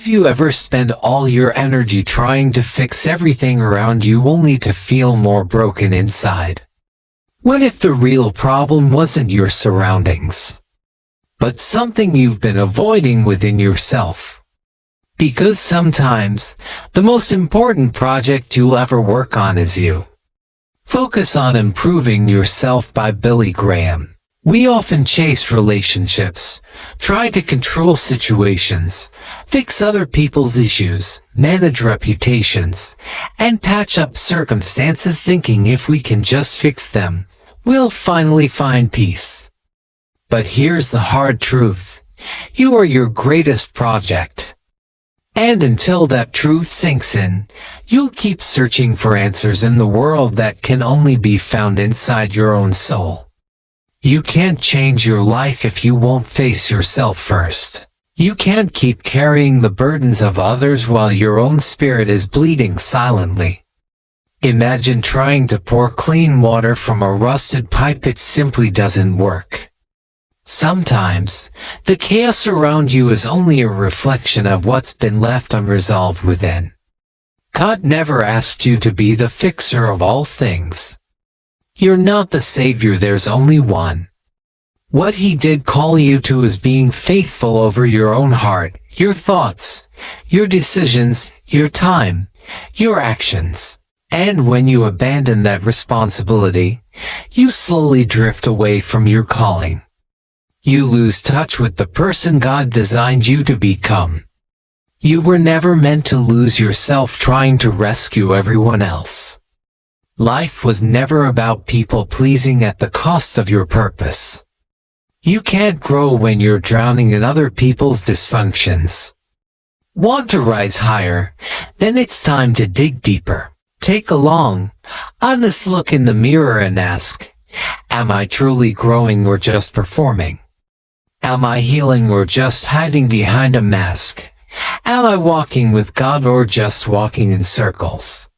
Have you ever spent all your energy trying to fix everything around you only to feel more broken inside? What if the real problem wasn't your surroundings, but something you've been avoiding within yourself? Because sometimes, the most important project you'll ever work on is you. Focus on Improving Yourself by Billy Graham. We often chase relationships, try to control situations, fix other people's issues, manage reputations, and patch up circumstances thinking if we can just fix them, we'll finally find peace. But here's the hard truth. You are your greatest project. And until that truth sinks in, you'll keep searching for answers in the world that can only be found inside your own soul. You can't change your life if you won't face yourself first. You can't keep carrying the burdens of others while your own spirit is bleeding silently. Imagine trying to pour clean water from a rusted pipe. It simply doesn't work. Sometimes, the chaos around you is only a reflection of what's been left unresolved within. God never asked you to be the fixer of all things. You're not the savior, there's only one. What he did call you to is being faithful over your own heart, your thoughts, your decisions, your time, your actions. And when you abandon that responsibility, you slowly drift away from your calling. You lose touch with the person God designed you to become. You were never meant to lose yourself trying to rescue everyone else. Life was never about people-pleasing at the cost of your purpose. You can't grow when you're drowning in other people's dysfunctions. Want to rise higher? Then it's time to dig deeper. Take a long, honest look in the mirror and ask, am I truly growing or just performing? Am I healing or just hiding behind a mask? Am I walking with God or just walking in circles?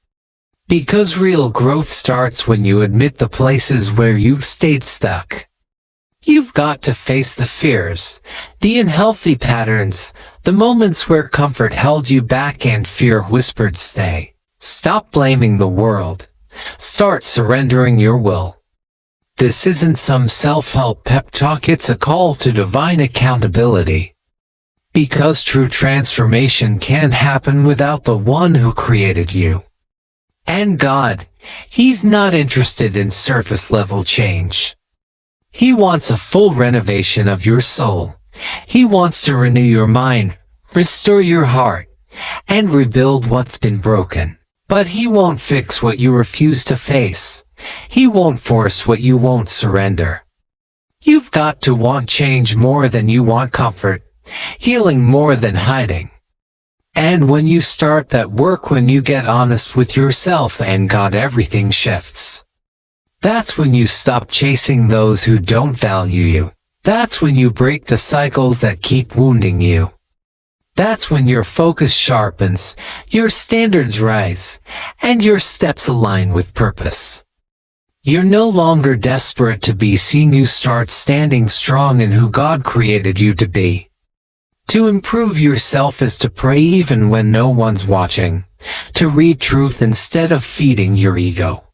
Because real growth starts when you admit the places where you've stayed stuck. You've got to face the fears, the unhealthy patterns, the moments where comfort held you back and fear whispered stay. Stop blaming the world. Start surrendering your will. This isn't some self-help pep talk, it's a call to divine accountability. Because true transformation can't happen without the one who created you. And God, He's not interested in surface-level change. He wants a full renovation of your soul. He wants to renew your mind, restore your heart, and rebuild what's been broken. But He won't fix what you refuse to face. He won't force what you won't surrender. You've got to want change more than you want comfort, healing more than hiding. And when you start that work, when you get honest with yourself and God, everything shifts. That's when you stop chasing those who don't value you. That's when you break the cycles that keep wounding you. That's when your focus sharpens, your standards rise, and your steps align with purpose. You're no longer desperate to be seen, you start standing strong in who God created you to be. To improve yourself is to pray even when no one's watching, to read truth instead of feeding your ego,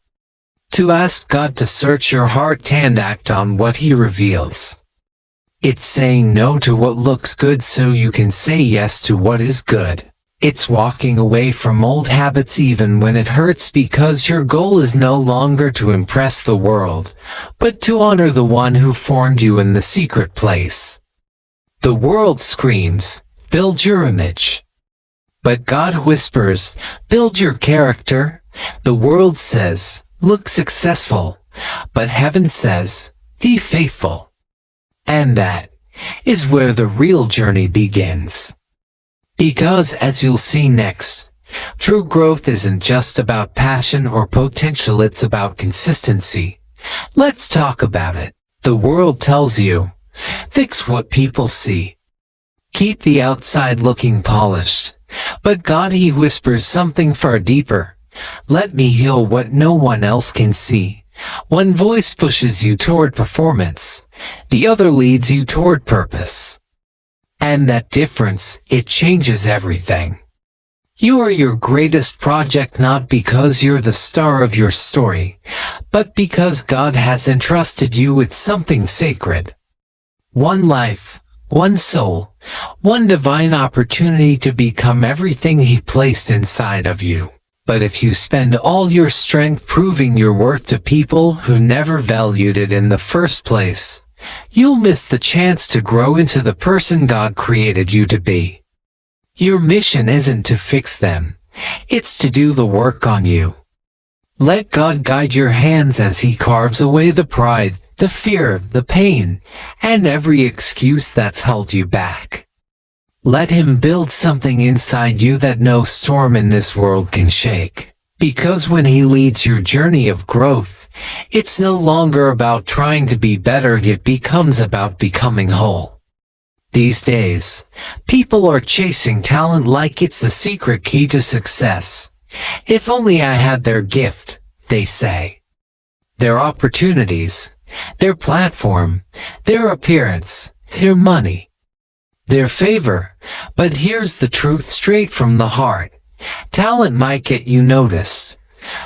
to ask God to search your heart and act on what He reveals. It's saying no to what looks good so you can say yes to what is good. It's walking away from old habits even when it hurts, because your goal is no longer to impress the world, but to honor the one who formed you in the secret place. The world screams, build your image. But God whispers, build your character. The world says, look successful. But heaven says, be faithful. And that is where the real journey begins. Because as you'll see next, true growth isn't just about passion or potential, it's about consistency. Let's talk about it. The world tells you, fix what people see. Keep the outside looking polished. But God, He whispers something far deeper. Let me heal what no one else can see. One voice pushes you toward performance. The other leads you toward purpose. And that difference, it changes everything. You are your greatest project not because you're the star of your story, but because God has entrusted you with something sacred. One life, one soul, one divine opportunity to become everything He placed inside of you. But if you spend all your strength proving your worth to people who never valued it in the first place, you'll miss the chance to grow into the person God created you to be. Your mission isn't to fix them, it's to do the work on you. Let God guide your hands as He carves away the pride, the fear, the pain, and every excuse that's held you back. Let Him build something inside you that no storm in this world can shake. Because when He leads your journey of growth, it's no longer about trying to be better, it becomes about becoming whole. These days, people are chasing talent like it's the secret key to success. If only I had their gift, they say. Their opportunities, their platform, their appearance, their money, their favor. But here's the truth straight from the heart. Talent might get you noticed,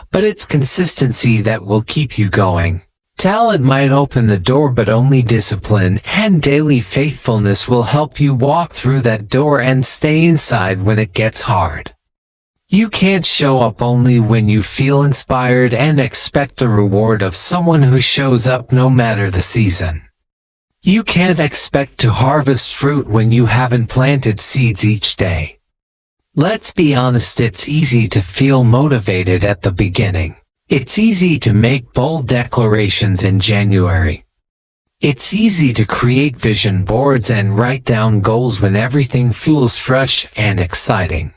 but it's consistency that will keep you going. Talent might open the door, but only discipline and daily faithfulness will help you walk through that door and stay inside when it gets hard. You can't show up only when you feel inspired and expect the reward of someone who shows up no matter the season. You can't expect to harvest fruit when you haven't planted seeds each day. Let's be honest, it's easy to feel motivated at the beginning. It's easy to make bold declarations in January. It's easy to create vision boards and write down goals when everything feels fresh and exciting.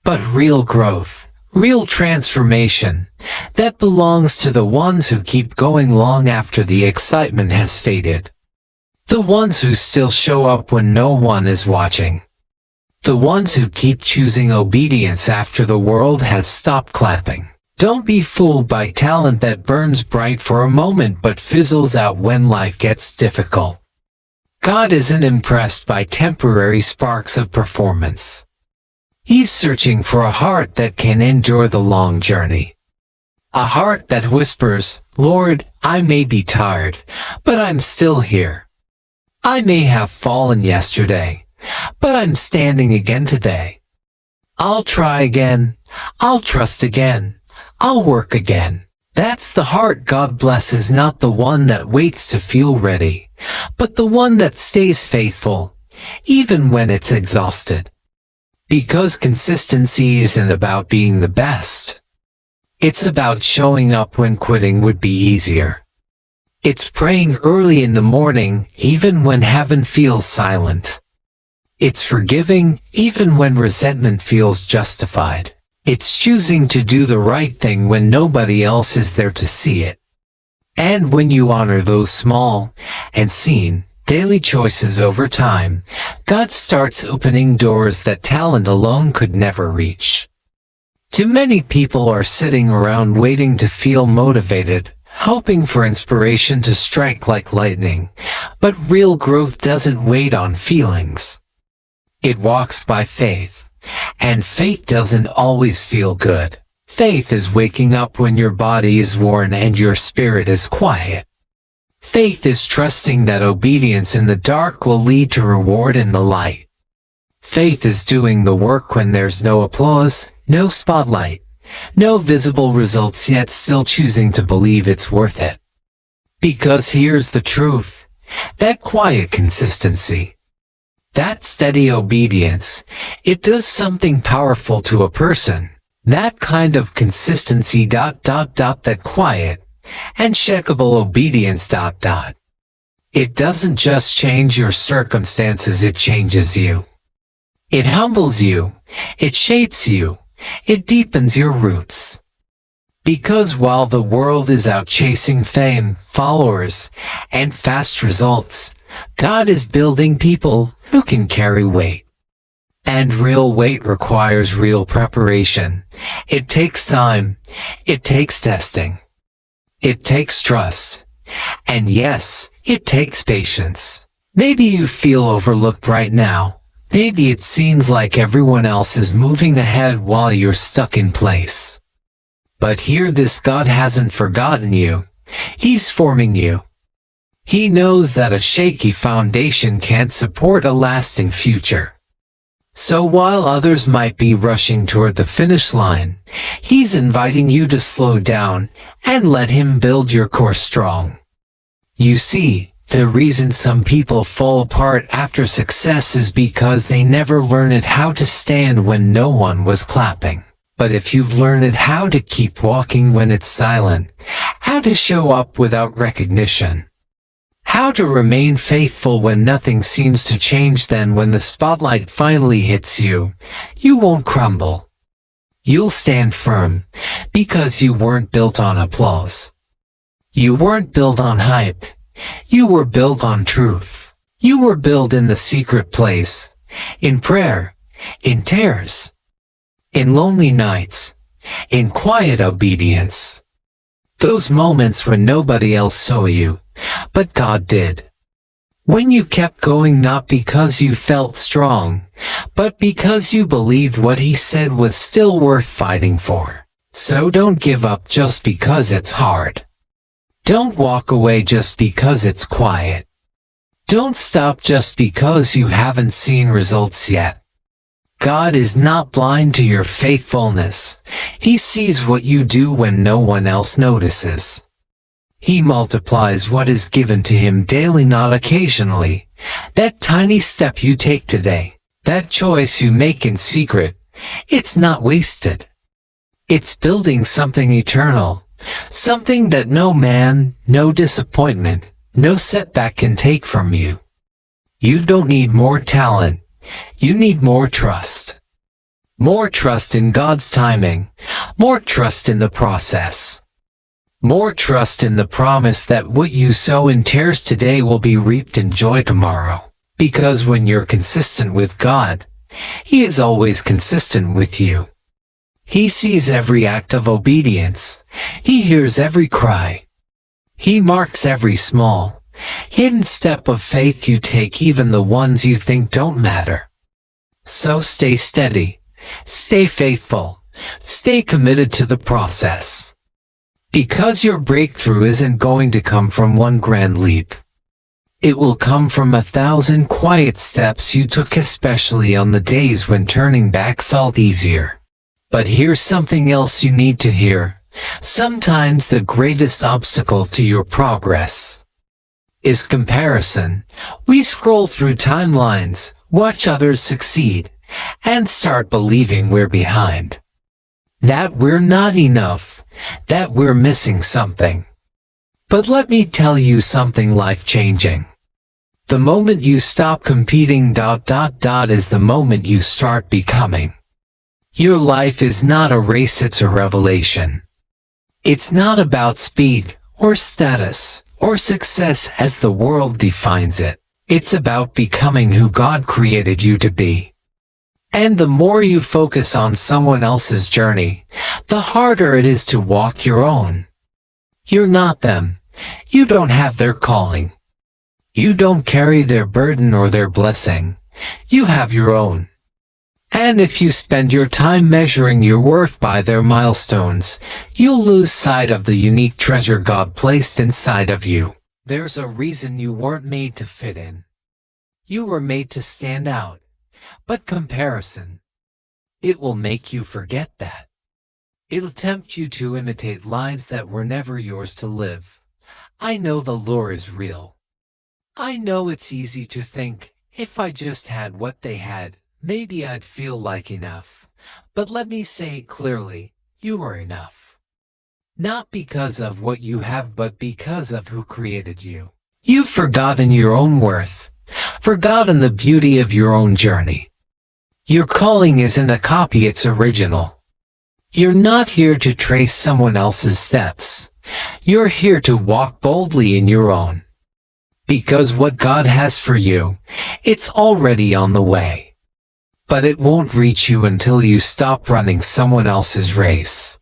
But real growth, real transformation, that belongs to the ones who keep going long after the excitement has faded. The ones who still show up when no one is watching. The ones who keep choosing obedience after the world has stopped clapping. Don't be fooled by talent that burns bright for a moment but fizzles out when life gets difficult. God isn't impressed by temporary sparks of performance. He's searching for a heart that can endure the long journey. A heart that whispers, "Lord, I may be tired, but I'm still here. I may have fallen yesterday, but I'm standing again today. I'll try again. I'll trust again. I'll work again." That's the heart God blesses, not the one that waits to feel ready, but the one that stays faithful, even when it's exhausted. Because consistency isn't about being the best. It's about showing up when quitting would be easier. It's praying early in the morning, even when heaven feels silent. It's forgiving, even when resentment feels justified. It's choosing to do the right thing when nobody else is there to see it. And when you honor those small and seen daily choices over time, God starts opening doors that talent alone could never reach. Too many people are sitting around waiting to feel motivated, hoping for inspiration to strike like lightning. But real growth doesn't wait on feelings. It walks by faith. And faith doesn't always feel good. Faith is waking up when your body is worn and your spirit is quiet. Faith is trusting that obedience in the dark will lead to reward in the light. Faith is doing the work when there's no applause, no spotlight, no visible results, yet still choosing to believe it's worth it. Because here's the truth, that quiet consistency, that steady obedience, it does something powerful to a person. That kind of consistency ... that quiet, unshakable obedience ... It doesn't just change your circumstances, it changes you. It humbles you, it shapes you, it deepens your roots. Because while the world is out chasing fame, followers, and fast results, God is building people who can carry weight. And real weight requires real preparation. It takes time. It takes testing. It takes trust. And yes, it takes patience. Maybe you feel overlooked right now. Maybe it seems like everyone else is moving ahead while you're stuck in place. But hear this: God hasn't forgotten you. He's forming you. He knows that a shaky foundation can't support a lasting future. So while others might be rushing toward the finish line, He's inviting you to slow down and let Him build your core strong. You see, the reason some people fall apart after success is because they never learned how to stand when no one was clapping. But if you've learned how to keep walking when it's silent, how to show up without recognition, how to remain faithful when nothing seems to change, then when the spotlight finally hits you, you won't crumble. You'll stand firm, because you weren't built on applause. You weren't built on hype. You were built on truth. You were built in the secret place, in prayer, in tears, in lonely nights, in quiet obedience. Those moments when nobody else saw you, but God did. When you kept going not because you felt strong, but because you believed what He said was still worth fighting for. So don't give up just because it's hard. Don't walk away just because it's quiet. Don't stop just because you haven't seen results yet. God is not blind to your faithfulness. He sees what you do when no one else notices. He multiplies what is given to Him daily, not occasionally. That tiny step you take today, that choice you make in secret, it's not wasted. It's building something eternal. Something that no man, no disappointment, no setback can take from you. You don't need more talent. You need more trust. More trust in God's timing. More trust in the process. More trust in the promise that what you sow in tears today will be reaped in joy tomorrow. Because when you're consistent with God, He is always consistent with you. He sees every act of obedience. He hears every cry. He marks every small, hidden step of faith you take, even the ones you think don't matter. So stay steady, stay faithful, stay committed to the process. Because your breakthrough isn't going to come from one grand leap. It will come from 1,000 quiet steps you took, especially on the days when turning back felt easier. But here's something else you need to hear. Sometimes the greatest obstacle to your progress is comparison. We scroll through timelines, watch others succeed, and start believing we're behind. That we're not enough, that we're missing something. But let me tell you something life-changing. The moment you stop competing ... is the moment you start becoming. Your life is not a race, it's a revelation. It's not about speed, or status, or success as the world defines it. It's about becoming who God created you to be. And the more you focus on someone else's journey, the harder it is to walk your own. You're not them. You don't have their calling. You don't carry their burden or their blessing. You have your own. And if you spend your time measuring your worth by their milestones, you'll lose sight of the unique treasure God placed inside of you. There's a reason you weren't made to fit in. You were made to stand out. But comparison, it will make you forget that. It'll tempt you to imitate lives that were never yours to live. I know the lure is real. I know it's easy to think, if I just had what they had, maybe I'd feel like enough. But let me say it clearly, you are enough. Not because of what you have, but because of who created you. You've forgotten your own worth, forgotten the beauty of your own journey. Your calling isn't a copy, it's original. You're not here to trace someone else's steps. You're here to walk boldly in your own. Because what God has for you, it's already on the way. But it won't reach you until you stop running someone else's race.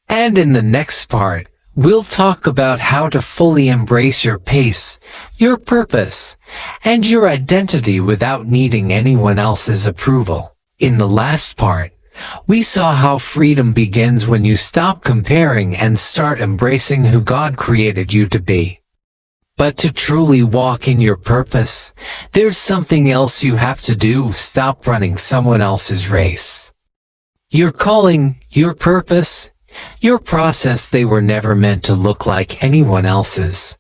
And in the next part, We'll talk about how to fully embrace your pace, your purpose, and your identity without needing anyone else's approval. In the last part, we saw how freedom begins when you stop comparing and start embracing who God created you to be. But to truly walk in your purpose, there's something else you have to do. Stop running someone else's race. Your calling, your purpose, your process, they were never meant to look like anyone else's.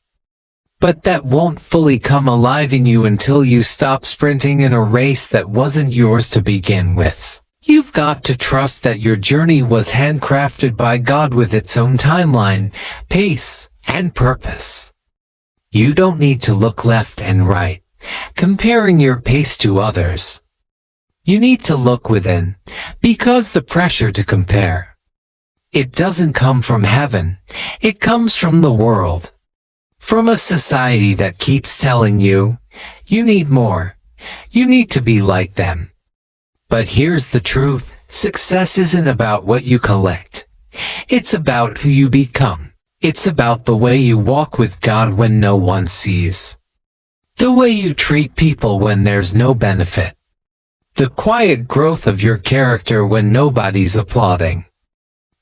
But that won't fully come alive in you until you stop sprinting in a race that wasn't yours to begin with. You've got to trust that your journey was handcrafted by God with its own timeline, pace, and purpose. You don't need to look left and right, comparing your pace to others. You need to look within, because the pressure to compare, it doesn't come from heaven, it comes from the world. From a society that keeps telling you, you need more, you need to be like them. But here's the truth, success isn't about what you collect. It's about who you become. It's about the way you walk with God when no one sees. The way you treat people when there's no benefit. The quiet growth of your character when nobody's applauding.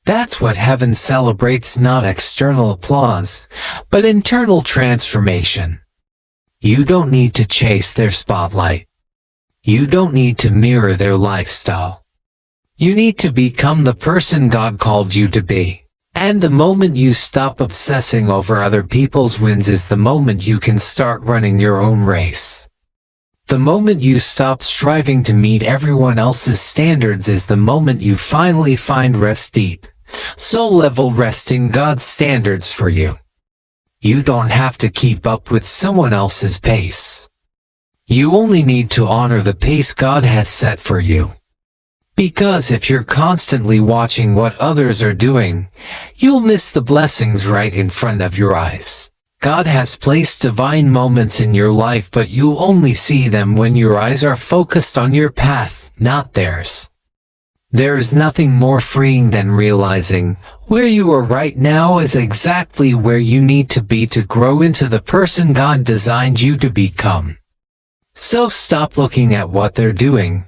That's what heaven celebrates, not external applause, but internal transformation. You don't need to chase their spotlight. You don't need to mirror their lifestyle. You need to become the person God called you to be. And the moment you stop obsessing over other people's wins is the moment you can start running your own race. The moment you stop striving to meet everyone else's standards is the moment you finally find rest deep, soul-level rest in God's standards for you. You don't have to keep up with someone else's pace. You only need to honor the pace God has set for you. Because if you're constantly watching what others are doing, you'll miss the blessings right in front of your eyes. God has placed divine moments in your life, but you'll only see them when your eyes are focused on your path, not theirs. There is nothing more freeing than realizing where you are right now is exactly where you need to be to grow into the person God designed you to become. So stop looking at what they're doing.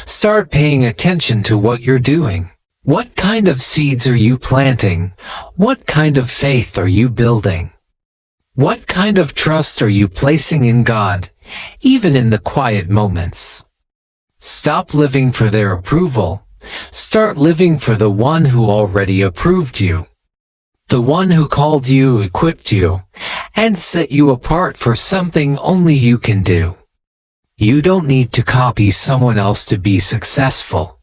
Start paying attention to what you're doing. What kind of seeds are you planting? What kind of faith are you building? What kind of trust are you placing in God, even in the quiet moments? Stop living for their approval. Start living for the one who already approved you. The one who called you, equipped you, and set you apart for something only you can do. You don't need to copy someone else to be successful.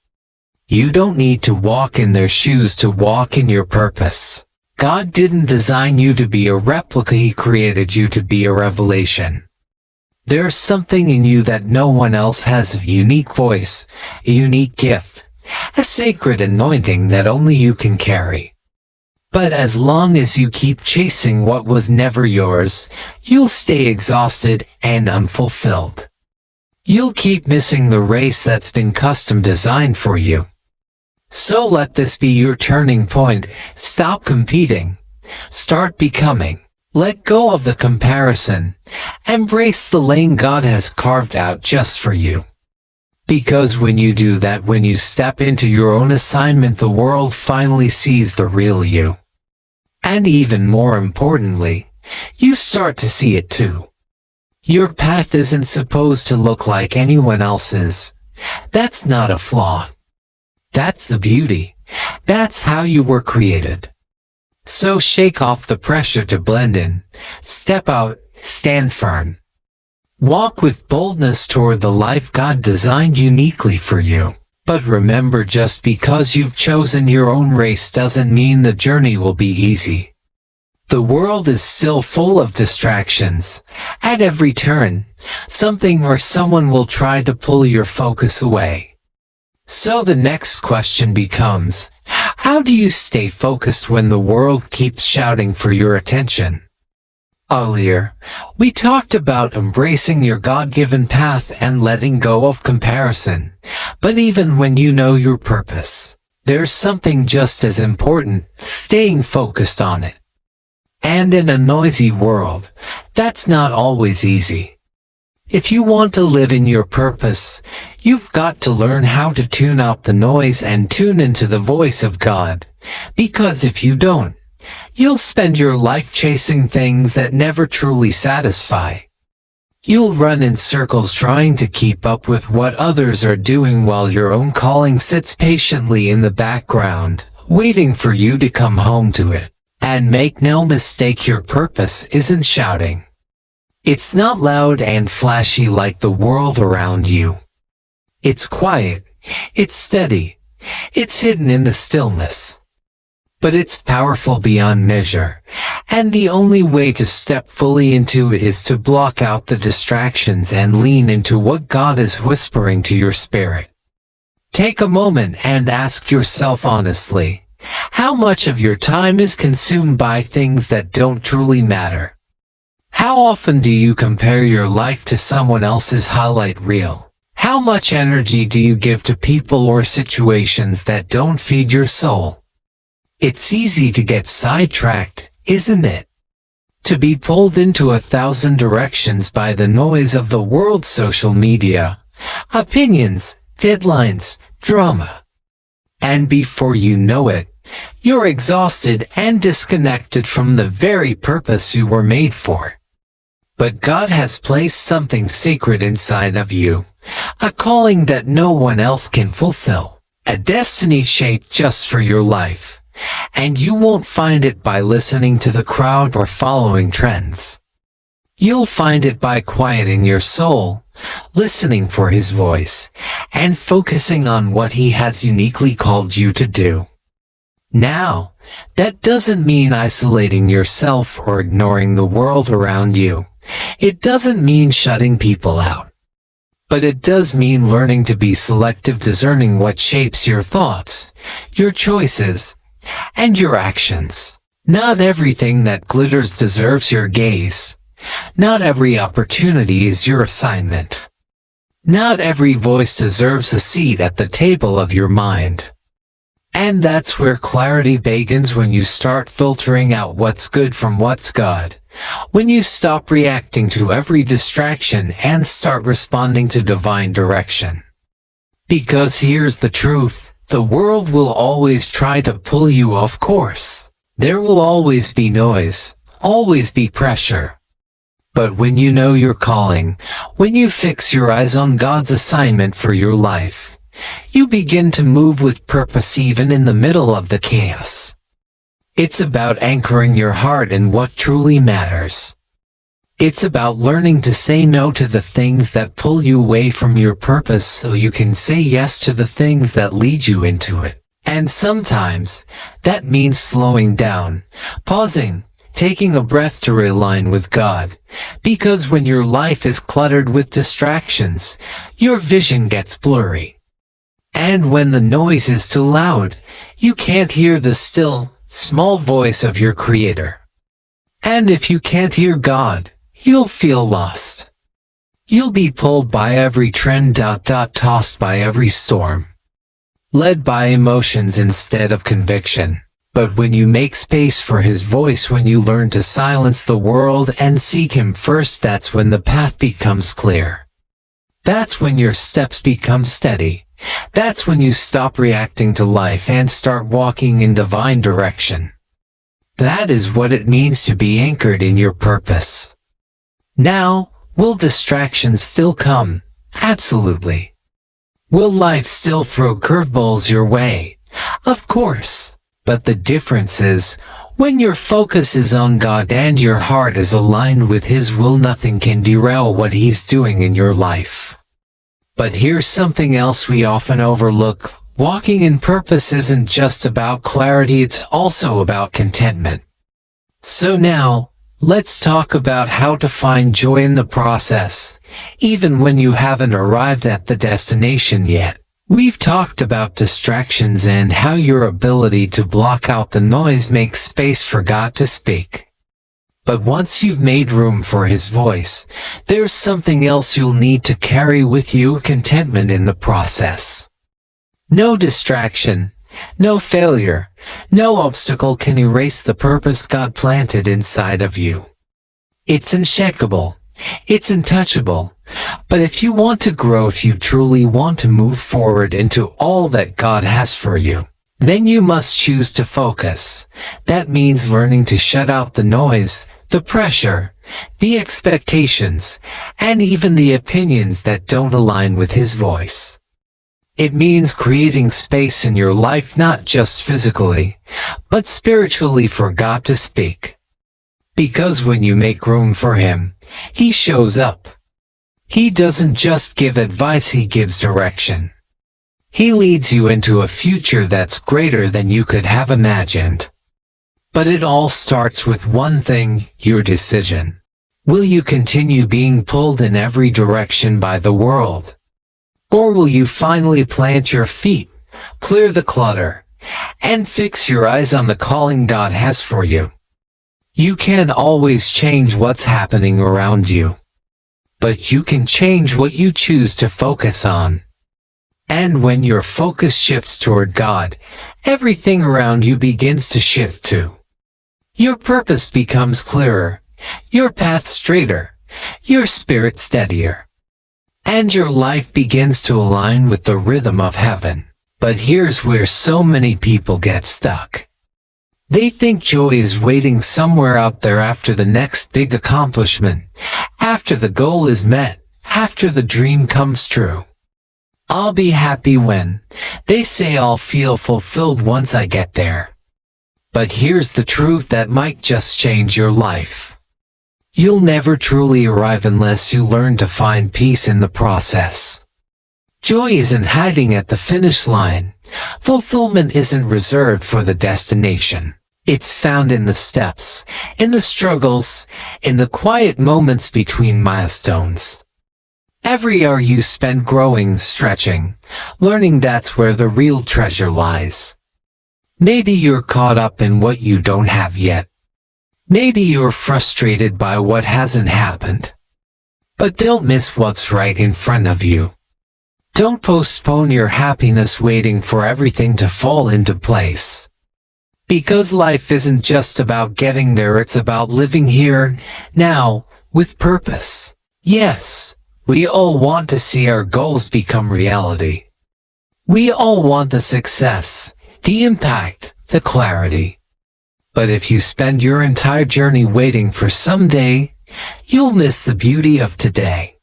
You don't need to walk in their shoes to walk in your purpose. God didn't design you to be a replica, He created you to be a revelation. There's something in you that no one else has, a unique voice, a unique gift, a sacred anointing that only you can carry. But as long as you keep chasing what was never yours, you'll stay exhausted and unfulfilled. You'll keep missing the race that's been custom designed for you. So let this be your turning point. Stop competing. Start becoming. Let go of the comparison. Embrace the lane God has carved out just for you. Because when you do that, when you step into your own assignment, the world finally sees the real you. And even more importantly, you start to see it too. Your path isn't supposed to look like anyone else's. That's not a flaw. That's the beauty. That's how you were created. So shake off the pressure to blend in. Step out, stand firm. Walk with boldness toward the life God designed uniquely for you. But remember, just because you've chosen your own race doesn't mean the journey will be easy. The world is still full of distractions. At every turn, something or someone will try to pull your focus away. So the next question becomes, how do you stay focused when the world keeps shouting for your attention? Earlier, we talked about embracing your God-given path and letting go of comparison. But even when you know your purpose, there's something just as important, staying focused on it. And in a noisy world, that's not always easy. If you want to live in your purpose, you've got to learn how to tune out the noise and tune into the voice of God. Because if you don't, you'll spend your life chasing things that never truly satisfy. You'll run in circles trying to keep up with what others are doing while your own calling sits patiently in the background, waiting for you to come home to it. And make no mistake, your purpose isn't shouting. It's not loud and flashy like the world around you. It's quiet, it's steady, it's hidden in the stillness. But it's powerful beyond measure, and the only way to step fully into it is to block out the distractions and lean into what God is whispering to your spirit. Take a moment and ask yourself honestly, how much of your time is consumed by things that don't truly matter? How often do you compare your life to someone else's highlight reel? How much energy do you give to people or situations that don't feed your soul? It's easy to get sidetracked, isn't it? To be pulled into 1,000 directions by the noise of the world's social media, opinions, deadlines, drama. And before you know it, you're exhausted and disconnected from the very purpose you were made for. But God has placed something sacred inside of you, a calling that no one else can fulfill, a destiny shaped just for your life. And you won't find it by listening to the crowd or following trends. You'll find it by quieting your soul, listening for His voice, and focusing on what He has uniquely called you to do. Now, that doesn't mean isolating yourself or ignoring the world around you. It doesn't mean shutting people out. But it does mean learning to be selective, discerning what shapes your thoughts, your choices, and your actions. Not everything that glitters deserves your gaze. Not every opportunity is your assignment. Not every voice deserves a seat at the table of your mind. And that's where clarity begins, when you start filtering out what's good from what's God. When you stop reacting to every distraction and start responding to divine direction. Because here's the truth. The world will always try to pull you off course. There will always be noise, always be pressure. But when you know your calling, when you fix your eyes on God's assignment for your life, you begin to move with purpose even in the middle of the chaos. It's about anchoring your heart in what truly matters. It's about learning to say no to the things that pull you away from your purpose so you can say yes to the things that lead you into it. And sometimes, that means slowing down, pausing, taking a breath to realign with God. Because when your life is cluttered with distractions, your vision gets blurry. And when the noise is too loud, you can't hear the still, small voice of your Creator. And if you can't hear God, you'll feel lost. You'll be pulled by every trend, tossed by every storm. Led by emotions instead of conviction. But when you make space for His voice, when you learn to silence the world and seek Him first, that's when the path becomes clear. That's when your steps become steady. That's when you stop reacting to life and start walking in divine direction. That is what it means to be anchored in your purpose. Now, will distractions still come? Absolutely. Will life still throw curveballs your way? Of course. But the difference is, when your focus is on God and your heart is aligned with His will, nothing can derail what He's doing in your life. But here's something else we often overlook. Walking in purpose isn't just about clarity, it's also about contentment. So now, let's talk about how to find joy in the process, even when you haven't arrived at the destination yet. We've talked about distractions and how your ability to block out the noise makes space for God to speak. But once you've made room for His voice, there's something else you'll need to carry with you: contentment in the process. No distraction, no failure, no obstacle can erase the purpose God planted inside of you. It's unshakable. It's untouchable. But if you want to grow, if you truly want to move forward into all that God has for you, then you must choose to focus. That means learning to shut out the noise, the pressure, the expectations, and even the opinions that don't align with His voice. It means creating space in your life, not just physically, but spiritually, for God to speak. Because when you make room for Him, He shows up. He doesn't just give advice, He gives direction. He leads you into a future that's greater than you could have imagined. But it all starts with one thing: your decision. Will you continue being pulled in every direction by the world? Or will you finally plant your feet, clear the clutter, and fix your eyes on the calling God has for you? You can't always change what's happening around you, but you can change what you choose to focus on. And when your focus shifts toward God, everything around you begins to shift too. Your purpose becomes clearer, your path straighter, your spirit steadier, and your life begins to align with the rhythm of heaven. But here's where so many people get stuck. They think joy is waiting somewhere out there after the next big accomplishment, after the goal is met, after the dream comes true. I'll be happy when, they say, I'll feel fulfilled once I get there. But here's the truth that might just change your life. You'll never truly arrive unless you learn to find peace in the process. Joy isn't hiding at the finish line. Fulfillment isn't reserved for the destination. It's found in the steps, in the struggles, in the quiet moments between milestones. Every hour you spend growing, stretching, learning, that's where the real treasure lies. Maybe you're caught up in what you don't have yet. Maybe you're frustrated by what hasn't happened. But don't miss what's right in front of you. Don't postpone your happiness waiting for everything to fall into place. Because life isn't just about getting there, it's about living here, now, with purpose. Yes, we all want to see our goals become reality. We all want the success, the impact, the clarity. But if you spend your entire journey waiting for someday, you'll miss the beauty of today.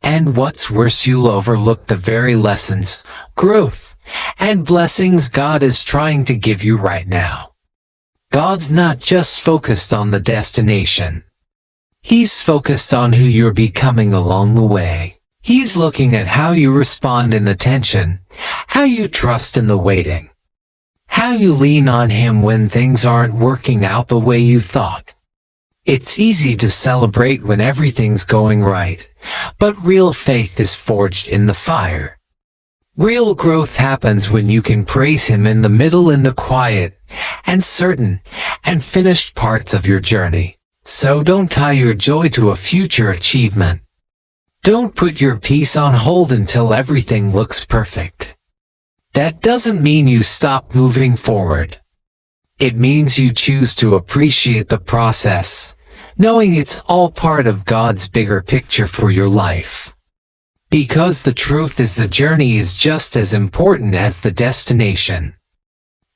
And what's worse, you'll overlook the very lessons, growth, and blessings God is trying to give you right now. God's not just focused on the destination. He's focused on who you're becoming along the way. He's looking at how you respond in the tension, how you trust in the waiting, how you lean on Him when things aren't working out the way you thought. It's easy to celebrate when everything's going right, but real faith is forged in the fire. Real growth happens when you can praise Him in the middle, in the quiet, and certain, and finished parts of your journey. So don't tie your joy to a future achievement. Don't put your peace on hold until everything looks perfect. That doesn't mean you stop moving forward. It means you choose to appreciate the process, knowing it's all part of God's bigger picture for your life. Because the truth is, the journey is just as important as the destination.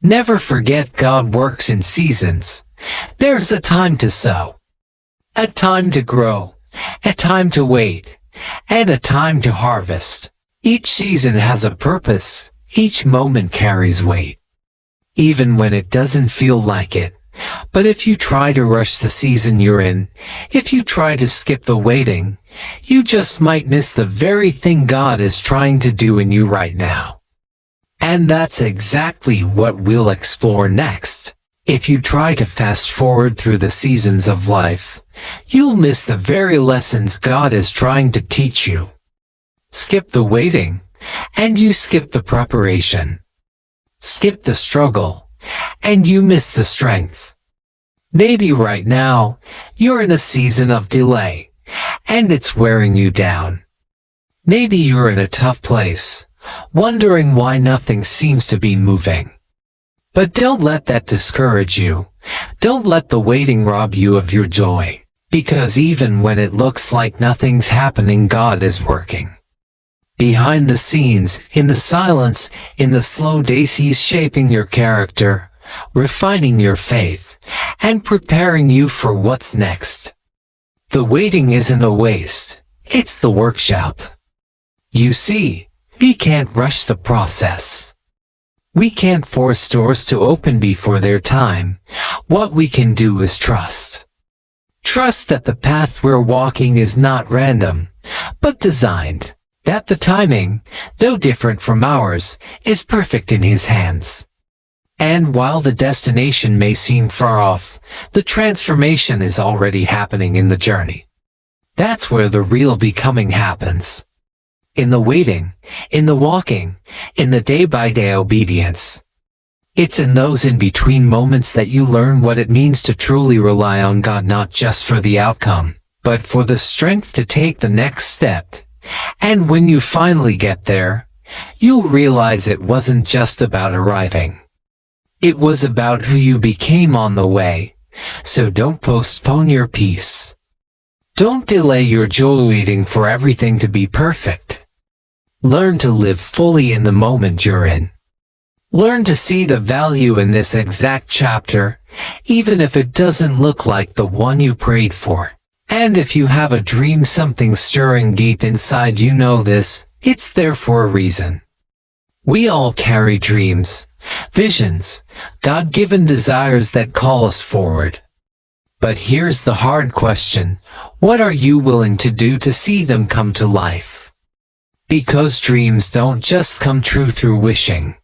Never forget, God works in seasons. There's a time to sow, a time to grow, a time to wait, and a time to harvest. Each season has a purpose. Each moment carries weight, even when it doesn't feel like it. But if you try to rush the season you're in, if you try to skip the waiting, you just might miss the very thing God is trying to do in you right now. And that's exactly what we'll explore next. If you try to fast forward through the seasons of life, you'll miss the very lessons God is trying to teach you. Skip the waiting, and you skip the preparation. Skip the struggle, and you miss the strength. Maybe right now, you're in a season of delay, and it's wearing you down. Maybe you're in a tough place, wondering why nothing seems to be moving. But don't let that discourage you. Don't let the waiting rob you of your joy. Because even when it looks like nothing's happening, God is working. Behind the scenes, in the silence, in the slow days, He's shaping your character, refining your faith, and preparing you for what's next. The waiting isn't a waste. It's the workshop. You see, we can't rush the process. We can't force doors to open before their time. What we can do is trust. Trust that the path we're walking is not random, but designed. That the timing, though different from ours, is perfect in His hands. And while the destination may seem far off, the transformation is already happening in the journey. That's where the real becoming happens. In the waiting, in the walking, in the day-by-day obedience. It's in those in-between moments that you learn what it means to truly rely on God, not just for the outcome, but for the strength to take the next step. And when you finally get there, you'll realize it wasn't just about arriving. It was about who you became on the way. So don't postpone your peace. Don't delay your joy waiting for everything to be perfect. Learn to live fully in the moment you're in. Learn to see the value in this exact chapter, even if it doesn't look like the one you prayed for. And if you have a dream, something stirring deep inside, you know this, it's there for a reason. We all carry dreams, visions, God-given desires that call us forward. But here's the hard question: what are you willing to do to see them come to life? Because dreams don't just come true through wishing.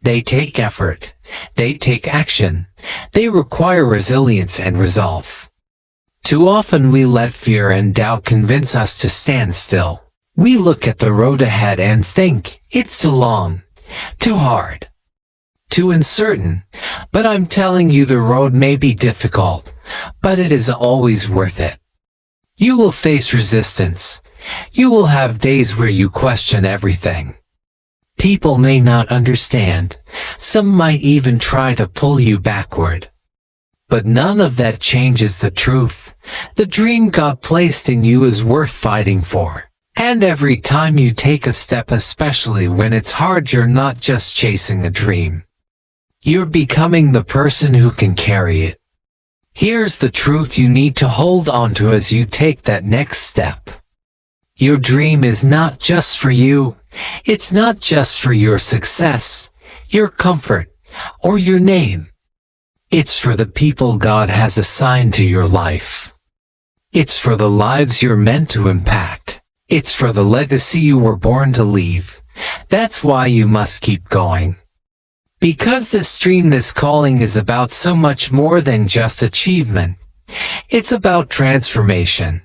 They take effort. They take action. They require resilience and resolve. Too often we let fear and doubt convince us to stand still. We look at the road ahead and think, it's too long, too hard, too uncertain. But I'm telling you, the road may be difficult, but it is always worth it. You will face resistance. You will have days where you question everything. People may not understand. Some might even try to pull you backward. But none of that changes the truth. The dream God placed in you is worth fighting for. And every time you take a step, especially when it's hard, you're not just chasing a dream. You're becoming the person who can carry it. Here's the truth you need to hold on to as you take that next step. Your dream is not just for you. It's not just for your success, your comfort, or your name. It's for the people God has assigned to your life. It's for the lives you're meant to impact. It's for the legacy you were born to leave. That's why you must keep going. Because this dream, this calling, is about so much more than just achievement. It's about transformation.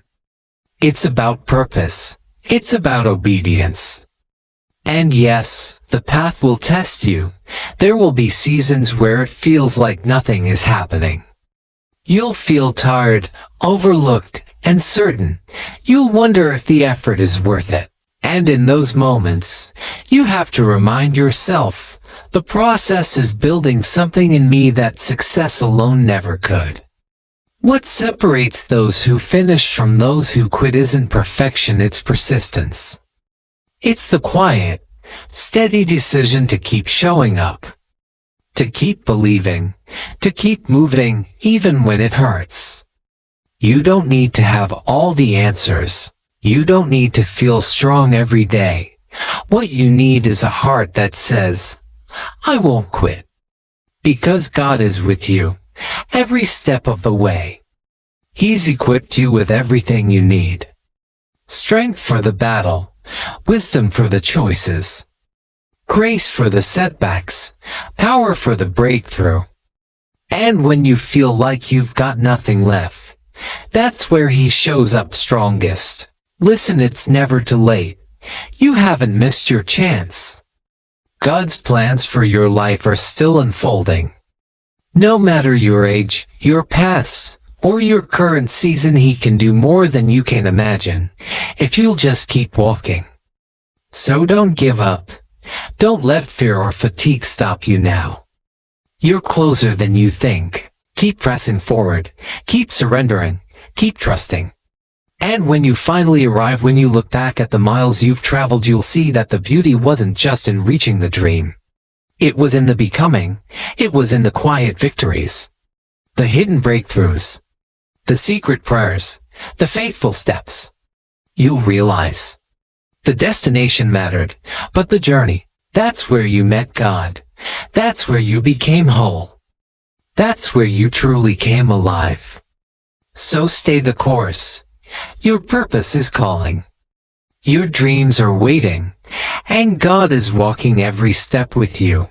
It's about purpose. It's about obedience. And yes, the path will test you. There will be seasons where it feels like nothing is happening. You'll feel tired, overlooked, and certain. You'll wonder if the effort is worth it. And in those moments, you have to remind yourself, the process is building something in me that success alone never could. What separates those who finish from those who quit isn't perfection, it's persistence. It's the quiet, steady decision to keep showing up, to keep believing, to keep moving, even when it hurts. You don't need to have all the answers. You don't need to feel strong every day. What you need is a heart that says, I won't quit. Because God is with you every step of the way. He's equipped you with everything you need. Strength for the battle, wisdom for the choices, grace for the setbacks, power for the breakthrough. And when you feel like you've got nothing left, that's where He shows up strongest. Listen, it's never too late. You haven't missed your chance. God's plans for your life are still unfolding. No matter your age, your past, or your current season, He can do more than you can imagine, if you'll just keep walking. So don't give up. Don't let fear or fatigue stop you now. You're closer than you think. Keep pressing forward. Keep surrendering. Keep trusting. And when you finally arrive, when you look back at the miles you've traveled, you'll see that the beauty wasn't just in reaching the dream. It was in the becoming. It was in the quiet victories, the hidden breakthroughs, the secret prayers, the faithful steps. You'll realize the destination mattered, but the journey, that's where you met God. That's where you became whole. That's where you truly came alive. So stay the course. Your purpose is calling. Your dreams are waiting, and God is walking every step with you.